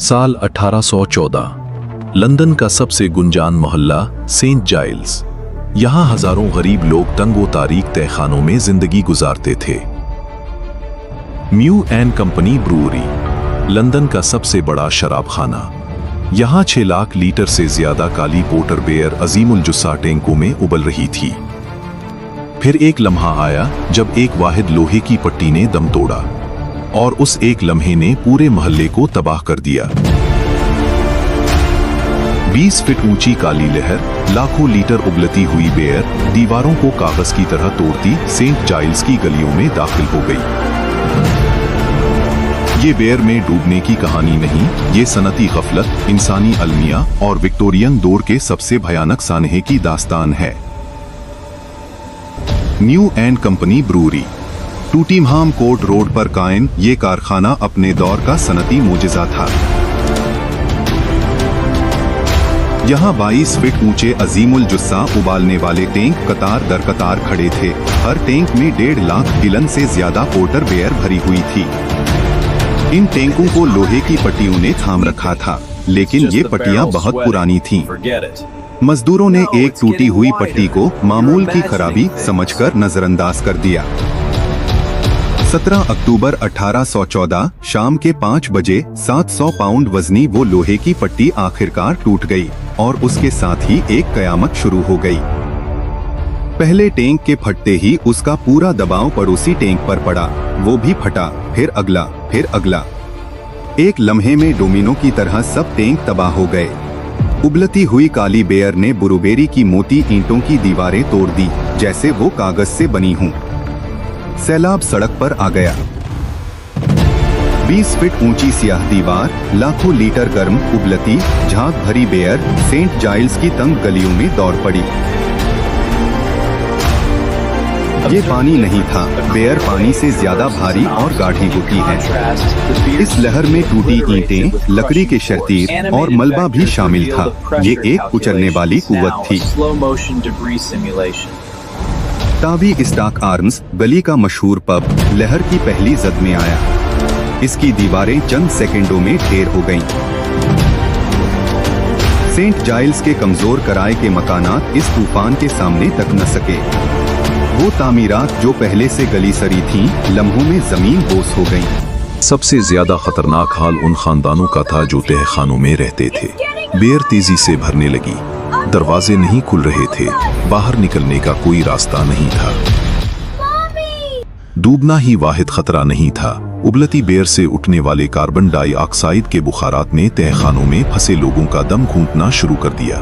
साल 1814। लंदन का सबसे गुंजान मोहल्ला सेंट जाइल्स। यहाँ हजारों गरीब लोग तंगो तारीख तहखानों में जिंदगी गुजारते थे। Mu and company brewery, London का सबसे बड़ा शराब खाना। यहाँ 6 लाख लीटर से ज्यादा काली पोर्टर बेयर अजीमुल जुस्सा टैंकों में उबल रही थी। फिर एक लम्हा आया जब एक वाहिद लोहे की पट्टी ने दम तोड़ा, और उस एक लम्हे ने पूरे मोहल्ले को तबाह कर दिया। 20 फीट ऊंची काली लहर, लाखों लीटर उबलती हुई बेयर दीवारों को कागज की तरह तोड़ती सेंट जाइल्स की गलियों में दाखिल हो गई। ये बेयर में डूबने की कहानी नहीं, ये सनती गफलत, इंसानी अलमिया और विक्टोरियन दौर के सबसे भयानक सानहे की दास्तान है। म्यू and company brewery, Tottenham court road पर कायम ये कारखाना अपने दौर का सनती मोजिजा था। यहाँ 22 फीट ऊंचे अजीमुल जुस्सा उबालने वाले टैंक कतार दर कतार खड़े थे। हर टैंक में 1.5 लाख गैलन से ज्यादा पोर्टर बेयर भरी हुई थी। इन टैंकों को लोहे की पट्टियों ने थाम रखा था, लेकिन ये पट्टियां बहुत पुरानी थीं। मजदूरों ने एक टूटी हुई पट्टी को मामूल की खराबी समझकर नजरअंदाज कर दिया। 17 अक्टूबर 1814 शाम के 5 बजे 700 पाउंड वजनी वो लोहे की पट्टी आखिरकार टूट गई, और उसके साथ ही एक कयामत शुरू हो गई। पहले टैंक के फटते ही उसका पूरा दबाव पड़ोसी टैंक पर पड़ा। वो भी फटा, फिर अगला, फिर अगला। एक लम्हे में डोमिनो की तरह सब टैंक तबाह हो गए। उबलती हुई काली बेयर ने बुरुबेरी की मोटी ईंटों की दीवारें तोड़ दी, जैसे वो कागज से बनी हों। सैलाब सड़क पर आ गया। 20 फीट ऊंची स्याह दीवार, लाखों लीटर गर्म उबलती झाग भरी बेयर सेंट जाइल्स की तंग गलियों में दौड़ पड़ी। ये पानी नहीं था, बेयर पानी से ज्यादा भारी और गाढ़ी होती है। इस लहर में टूटी ईंटें, लकड़ी के शर्तीर और मलबा भी शामिल था। ये एक कुचलने वाली कुव्वत थी। तावी स्टॉक आर्म्स, गली का मशहूर पब, लहर की पहली जद में आया। इसकी दीवारें चंद सेकंडों में ढेर हो गईं। सेंट जाइल्स के कमजोर किराए के मकानात इस तूफान के सामने तक न सके। वो तामीरात जो पहले से गली सरी थीं, लम्हों में जमीन बोस हो गईं। सबसे ज्यादा खतरनाक हाल उन खानदानों का था जो तहखानों में रहते थे। बेयर तेजी से भरने लगी, दरवाजे नहीं खुल रहे थे, बाहर निकलने का कोई रास्ता नहीं था। डूबना ही वाहिद खतरा नहीं था। उबलती बेयर से उठने वाले कार्बन डाइऑक्साइड के बुखारात ने तहखानों में फंसे लोगों का दम घूंटना शुरू कर दिया।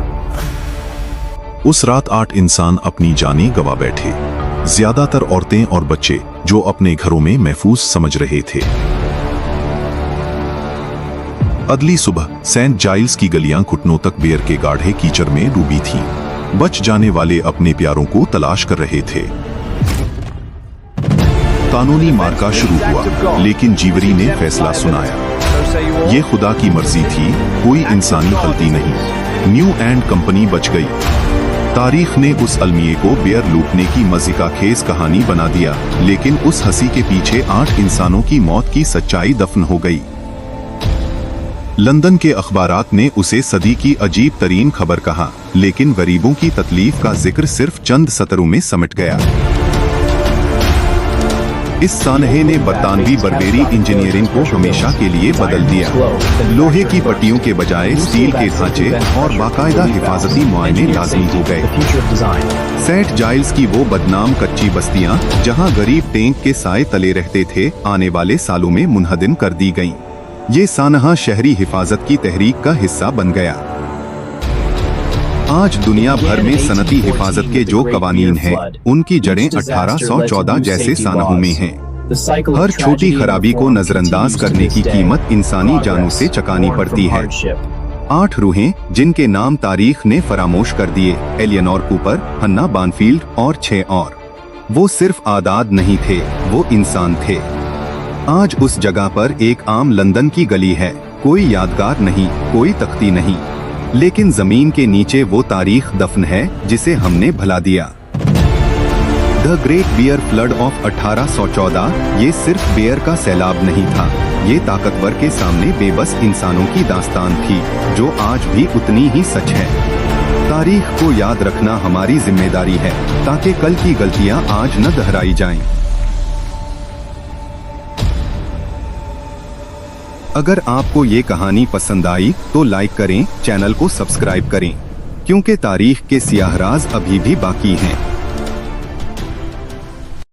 उस रात 8 इंसान अपनी जानें गंवा बैठे, ज्यादातर औरतें और बच्चे जो अपने घरों में महफूज समझ रहे थे। अगली सुबह सेंट जाइल्स की गलियां घुटनों तक बेयर के गाढ़े कीचड़ में डूबी थीं। बच जाने वाले अपने प्यारों को तलाश कर रहे थे। कानूनी मार्का शुरू हुआ, लेकिन जीवरी ने फैसला सुनाया। ये खुदा की मर्जी थी, कोई इंसानी गलती नहीं। म्यू एंड कंपनी बच गई। तारीख ने उस अलमिये को बेयर लूटने की मज़ीका खेज कहानी बना दिया, लेकिन उस हंसी के पीछे 8 इंसानों की मौत की सच्चाई दफन हो गई। लंदन के अखबारात ने उसे सदी की अजीब तरीन खबर कहा, लेकिन गरीबों की तकलीफ का जिक्र सिर्फ चंद सतरों में सिमट गया। इस सानहे ने बरतानवी बर्बेरी इंजीनियरिंग को हमेशा के लिए बदल दिया। लोहे की पट्टियों के बजाय स्टील के ढांचे और बाकायदा हिफाजती मुआयने लाजमी हो गए। सेंट जाइल्स की वो बदनाम कच्ची बस्तियां, जहां गरीब टैंक के साए तले रहते थे, आने वाले सालों में मुनहदिम कर दी गईं। ये सानहा शहरी हिफाजत की तहरीक का हिस्सा बन गया। आज दुनिया भर में सनती हिफाजत के जो कवानीन हैं, उनकी जड़ें 1814 जैसे सानहों में हैं। हर छोटी खराबी को नजरअंदाज करने की कीमत इंसानी जानों से चुकानी पड़ती है। 8 रूहें जिनके नाम तारीख ने फरामोश कर दिए, एलियनोर कूपर, हन्ना बानफील्ड और 6 और। वो सिर्फ आदाद नहीं थे, वो इंसान थे। आज उस जगह पर एक आम लंदन की गली है, कोई यादगार नहीं, कोई तख्ती नहीं, लेकिन जमीन के नीचे वो तारीख दफन है जिसे हमने भुला दिया। The great beer flood of 1814 ये सिर्फ बियर का सैलाब नहीं था, ये ताकतवर के सामने बेबस इंसानों की दास्तान थी, जो आज भी उतनी ही सच है। तारीख को याद रखना हमारी जिम्मेदारी है, ताकि कल की गलतियां आज न दोहराई जाएं। अगर आपको ये कहानी पसंद आई तो लाइक करें, चैनल को सब्सक्राइब करें, क्योंकि तारीख के सियाह राज अभी भी बाकी हैं।